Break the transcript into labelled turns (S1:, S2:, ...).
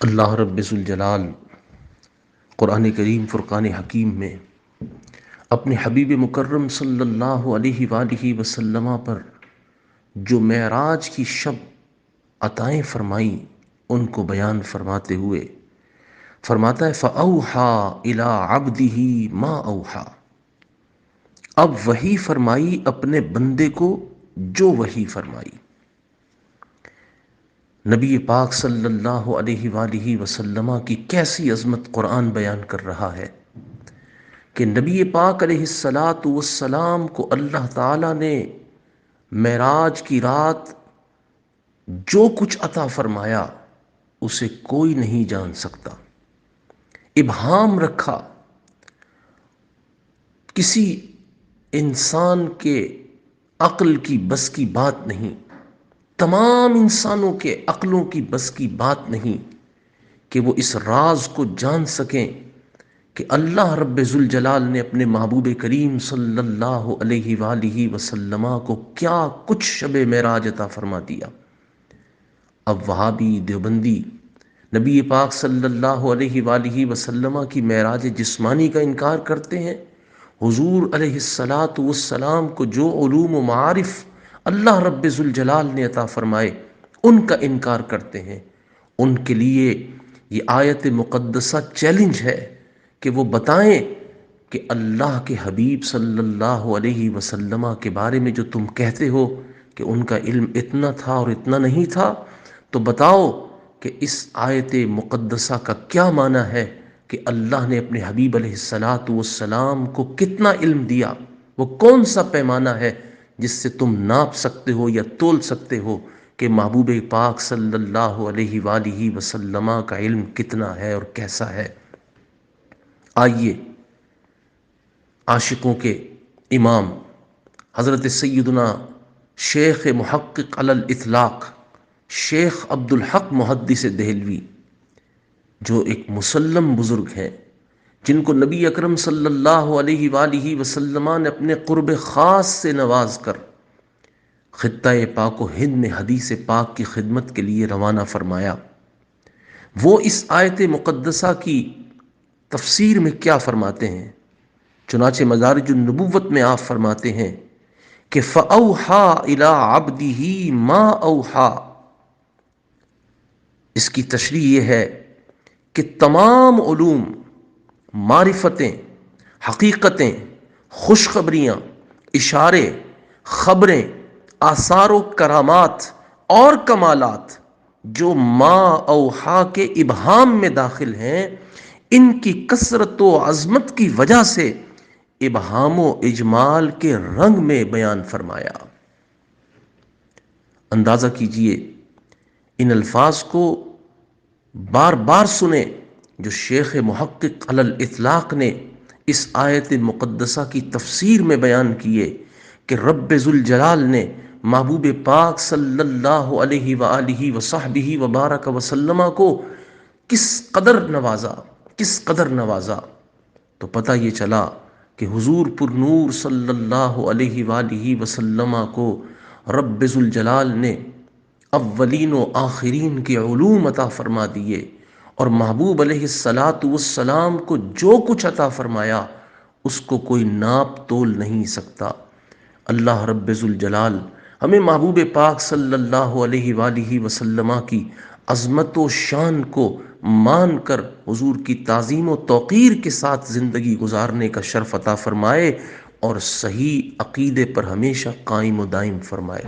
S1: اللہ رب ذوالجلال قرآن کریم فرقان حکیم میں اپنے حبیب مکرم صلی اللہ علیہ وآلہ وسلم پر جو معراج کی شب عطائیں فرمائیں ان کو بیان فرماتے ہوئے فرماتا ہے فَأَوْحَى إِلَىٰ عَبْدِهِ مَا أَوْحَىٰ، اب وحی فرمائی اپنے بندے کو جو وحی فرمائی۔ نبی پاک صلی اللہ علیہ وآلہ وسلم کی کیسی عظمت قرآن بیان کر رہا ہے کہ نبی پاک علیہ السلام کو اللہ تعالیٰ نے معراج کی رات جو کچھ عطا فرمایا اسے کوئی نہیں جان سکتا، ابہام رکھا، کسی انسان کے عقل کی بس کی بات نہیں، تمام انسانوں کے عقلوں کی بس کی بات نہیں کہ وہ اس راز کو جان سکیں کہ اللہ رب ذوالجلال نے اپنے محبوب کریم صلی اللہ علیہ وآلہ وسلم کو کیا کچھ شب معراج عطا فرما دیا۔ اب وہابی دیوبندی نبی پاک صلی اللہ علیہ وآلہ وسلم کی معراج جسمانی کا انکار کرتے ہیں، حضور علیہ السلام کو جو علوم و معارف اللہ رب ذوالجلال نے عطا فرمائے ان کا انکار کرتے ہیں۔ ان کے لیے یہ آیت مقدسہ چیلنج ہے کہ وہ بتائیں کہ اللہ کے حبیب صلی اللہ علیہ وسلم کے بارے میں جو تم کہتے ہو کہ ان کا علم اتنا تھا اور اتنا نہیں تھا، تو بتاؤ کہ اس آیت مقدسہ کا کیا معنی ہے کہ اللہ نے اپنے حبیب علیہ السلام کو کتنا علم دیا، وہ کون سا پیمانہ ہے جس سے تم ناپ سکتے ہو یا تول سکتے ہو کہ محبوب پاک صلی اللہ علیہ وآلہ وسلم کا علم کتنا ہے اور کیسا ہے۔ آئیے عاشقوں کے امام حضرت سیدنا شیخ محقق علی الاطلاق شیخ عبدالحق محدث دہلوی، جو ایک مسلم بزرگ ہیں، جن کو نبی اکرم صلی اللہ علیہ وآلہ وسلم نے اپنے قرب خاص سے نواز کر خطہ پاک و ہند میں حدیث پاک کی خدمت کے لیے روانہ فرمایا۔ وہ اس آیت مقدسہ کی تفسیر میں کیا فرماتے ہیں؟ چنانچہ مدارج النبوت میں آپ فرماتے ہیں کہ فَأَوْحَى إِلَىٰ عَبْدِهِ مَا أَوْحَىٰ، اس کی تشریح یہ ہے کہ تمام علوم، معرفتیں، حقیقتیں، خوشخبریاں، اشارے، خبریں، آثار و کرامات اور کمالات جو ما اوحا کے ابہام میں داخل ہیں، ان کی کثرت و عظمت کی وجہ سے ابہام و اجمال کے رنگ میں بیان فرمایا۔ اندازہ کیجئے، ان الفاظ کو بار بار سنیں جو شیخ محقق علی الاطلاق نے اس آیت مقدسہ کی تفسیر میں بیان کیے کہ رب ذوالجلال نے محبوب پاک صلی اللہ علیہ وآلہ وصحبہ وبارک وسلم کو کس قدر نوازا، تو پتہ یہ چلا کہ حضور پر نور صلی اللہ علیہ وآلہ وسلم کو رب ذوالجلال نے اولین و آخرین کے علوم عطا فرما دیے، اور محبوب علیہ السلام کو جو کچھ عطا فرمایا اس کو کوئی ناپ تول نہیں سکتا۔ اللہ رب ذوالجلال ہمیں محبوب پاک صلی اللہ علیہ وآلہ وسلم کی عظمت و شان کو مان کر حضور کی تعظیم و توقیر کے ساتھ زندگی گزارنے کا شرف عطا فرمائے اور صحیح عقیدے پر ہمیشہ قائم و دائم فرمائے۔